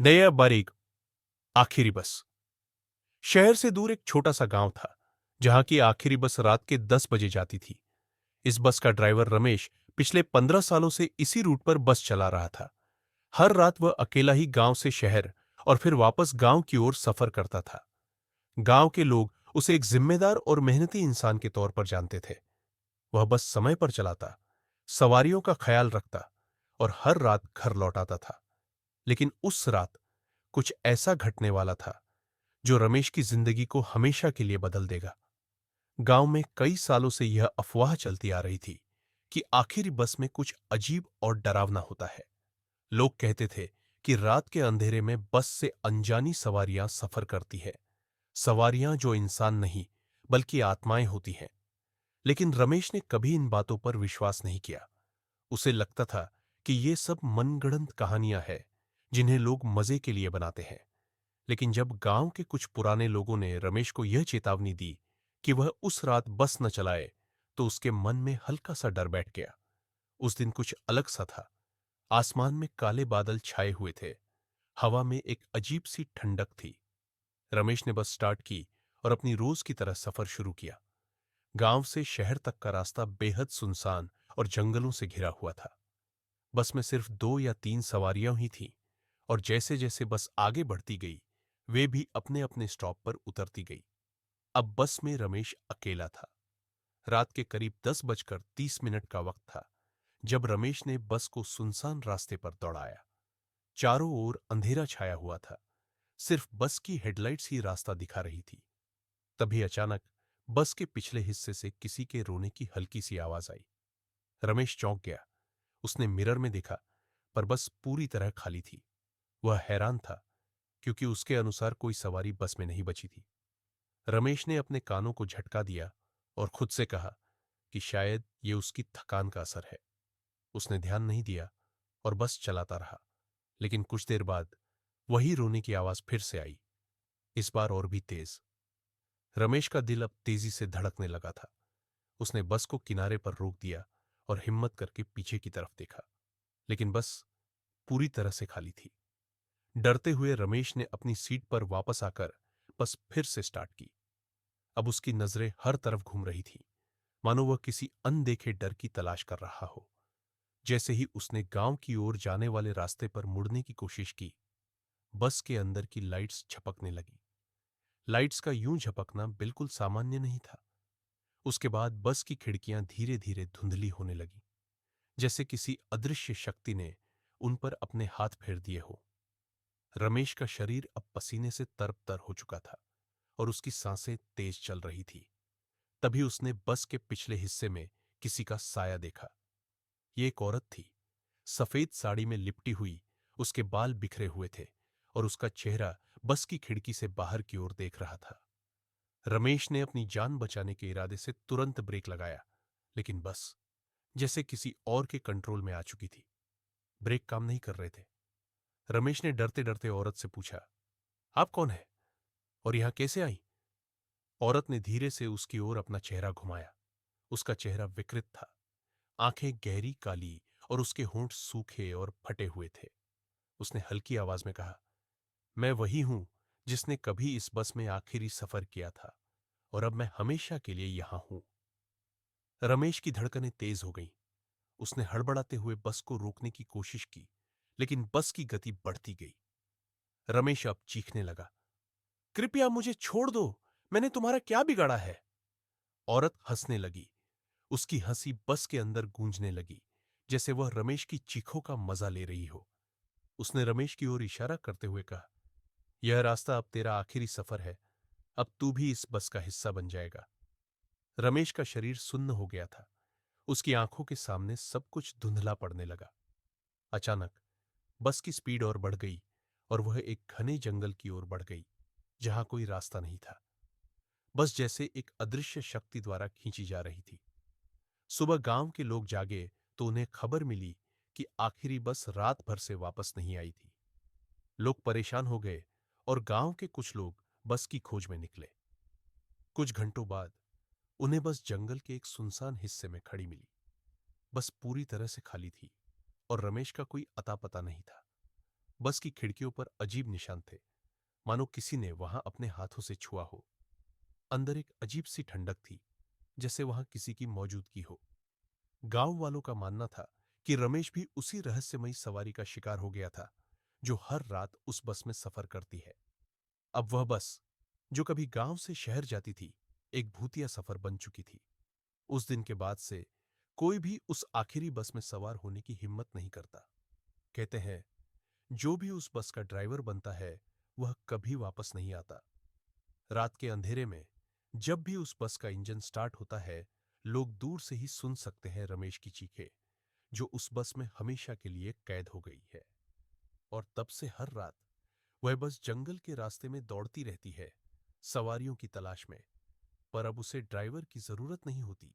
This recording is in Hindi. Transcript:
नया बारीक आखिरी बस। शहर से दूर एक छोटा सा गांव था जहां की आखिरी बस रात के 10 बजे जाती थी। इस बस का ड्राइवर रमेश पिछले 15 सालों से इसी रूट पर बस चला रहा था। हर रात वह अकेला ही गांव से शहर और फिर वापस गांव की ओर सफर करता था। गांव के लोग उसे एक जिम्मेदार और मेहनती इंसान के तौर पर जानते थे। वह बस समय पर चलाता, सवारियों का ख्याल रखता और हर रात घर लौट आता था। लेकिन उस रात कुछ ऐसा घटने वाला था जो रमेश की जिंदगी को हमेशा के लिए बदल देगा। गांव में कई सालों से यह अफवाह चलती आ रही थी कि आखिरी बस में कुछ अजीब और डरावना होता है। लोग कहते थे कि रात के अंधेरे में बस से अनजानी सवारियां सफर करती है, सवारियां जो इंसान नहीं बल्कि आत्माएं होती हैं। लेकिन रमेश ने कभी इन बातों पर विश्वास नहीं किया। उसे लगता था कि ये सब मनगढ़ंत कहानियां हैं जिन्हें लोग मजे के लिए बनाते हैं। लेकिन जब गांव के कुछ पुराने लोगों ने रमेश को यह चेतावनी दी कि वह उस रात बस न चलाए, तो उसके मन में हल्का सा डर बैठ गया। उस दिन कुछ अलग सा था। आसमान में काले बादल छाए हुए थे। हवा में एक अजीब सी ठंडक थी। रमेश ने बस स्टार्ट की और अपनी रोज की तरह सफर शुरू किया। गांव से शहर तक का रास्ता बेहद सुनसान और जंगलों से घिरा हुआ था। बस में सिर्फ 2 या 3 सवारियां ही थीं, और जैसे जैसे बस आगे बढ़ती गई, वे भी अपने अपने स्टॉप पर उतरती गई। अब बस में रमेश अकेला था। रात के करीब 10 बजकर 30 मिनट का वक्त था जब रमेश ने बस को सुनसान रास्ते पर दौड़ाया। चारों ओर अंधेरा छाया हुआ था। सिर्फ बस की हेडलाइट्स ही रास्ता दिखा रही थी। तभी अचानक बस के पिछले हिस्से से किसी के रोने की हल्की सी आवाज आई। रमेश चौंक गया। उसने मिरर में देखा, पर बस पूरी तरह खाली थी। वह हैरान था, क्योंकि उसके अनुसार कोई सवारी बस में नहीं बची थी। रमेश ने अपने कानों को झटका दिया और खुद से कहा कि शायद ये उसकी थकान का असर है। उसने ध्यान नहीं दिया और बस चलाता रहा। लेकिन कुछ देर बाद वही रोने की आवाज फिर से आई, इस बार और भी तेज। रमेश का दिल अब तेजी से धड़कने लगा था। उसने बस को किनारे पर रोक दिया और हिम्मत करके पीछे की तरफ देखा। लेकिन बस पूरी तरह से खाली थी। डरते हुए रमेश ने अपनी सीट पर वापस आकर बस फिर से स्टार्ट की। अब उसकी नजरें हर तरफ घूम रही थीं, मानो वह किसी अनदेखे डर की तलाश कर रहा हो। जैसे ही उसने गांव की ओर जाने वाले रास्ते पर मुड़ने की कोशिश की, बस के अंदर की लाइट्स झपकने लगी। लाइट्स का यूं झपकना बिल्कुल सामान्य नहीं था। उसके बाद बस की खिड़कियां धीरे धीरे धुंधली होने लगी, जैसे किसी अदृश्य शक्ति ने उन पर अपने हाथ फेर दिए हो। रमेश का शरीर अब पसीने से तरबतर हो चुका था और उसकी सांसें तेज चल रही थी। तभी उसने बस के पिछले हिस्से में किसी का साया देखा। ये एक औरत थी, सफेद साड़ी में लिपटी हुई। उसके बाल बिखरे हुए थे और उसका चेहरा बस की खिड़की से बाहर की ओर देख रहा था। रमेश ने अपनी जान बचाने के इरादे से तुरंत ब्रेक लगाया, लेकिन बस जैसे किसी और के कंट्रोल में आ चुकी थी। ब्रेक काम नहीं कर रहे थे। रमेश ने डरते डरते औरत से पूछा, आप कौन है और यहां कैसे आई? औरत ने धीरे से उसकी ओर अपना चेहरा घुमाया। उसका चेहरा विकृत था, आंखें गहरी काली और उसके होंठ सूखे और फटे हुए थे। उसने हल्की आवाज में कहा, मैं वही हूं जिसने कभी इस बस में आखिरी सफर किया था, और अब मैं हमेशा के लिए यहां हूं। रमेश की धड़कनें तेज हो गईं। उसने हड़बड़ाते हुए बस को रोकने की कोशिश की, लेकिन बस की गति बढ़ती गई। रमेश अब चीखने लगा, कृपया मुझे छोड़ दो, मैंने तुम्हारा क्या बिगाड़ा है? औरत हंसने लगी। उसकी हंसी बस के अंदर गूंजने लगी, जैसे वह रमेश की चीखों का मजा ले रही हो। उसने रमेश की ओर इशारा करते हुए कहा, यह रास्ता अब तेरा आखिरी सफर है। अब तू भी इस बस का हिस्सा बन जाएगा। रमेश का शरीर सुन्न हो गया था। उसकी आंखों के सामने सब कुछ धुंधला पड़ने लगा। अचानक बस की स्पीड और बढ़ गई और वह एक घने जंगल की ओर बढ़ गई, जहां कोई रास्ता नहीं था। बस जैसे एक अदृश्य शक्ति द्वारा खींची जा रही थी। सुबह गांव के लोग जागे तो उन्हें खबर मिली कि आखिरी बस रात भर से वापस नहीं आई थी। लोग परेशान हो गए और गांव के कुछ लोग बस की खोज में निकले। कुछ घंटों बाद उन्हें बस जंगल के एक सुनसान हिस्से में खड़ी मिली। बस पूरी तरह से खाली थी और रमेश का कोई अता पता नहीं था। बस की खिड़कियों पर अजीब निशान थे, मानो किसी ने वहां अपने हाथों से छुआ हो। अंदर एक अजीब सी ठंडक थी, जैसे वहां किसी की मौजूदगी हो। गांव वालों का मानना था कि रमेश भी उसी रहस्यमयी सवारी का शिकार हो गया था, जो हर रात उस बस में सफर करती है। अब वह बस, जो कभी गांव से शहर जाती थी, एक भूतिया सफर बन चुकी थी। उस दिन के बाद से कोई भी उस आखिरी बस में सवार होने की हिम्मत नहीं करता। कहते हैं, जो भी उस बस का ड्राइवर बनता है, वह कभी वापस नहीं आता। रात के अंधेरे में जब भी उस बस का इंजन स्टार्ट होता है, लोग दूर से ही सुन सकते हैं रमेश की चीखें, जो उस बस में हमेशा के लिए कैद हो गई है। और तब से हर रात वह बस जंगल के रास्ते में दौड़ती रहती है, सवारियों की तलाश में। पर अब उसे ड्राइवर की जरूरत नहीं होती,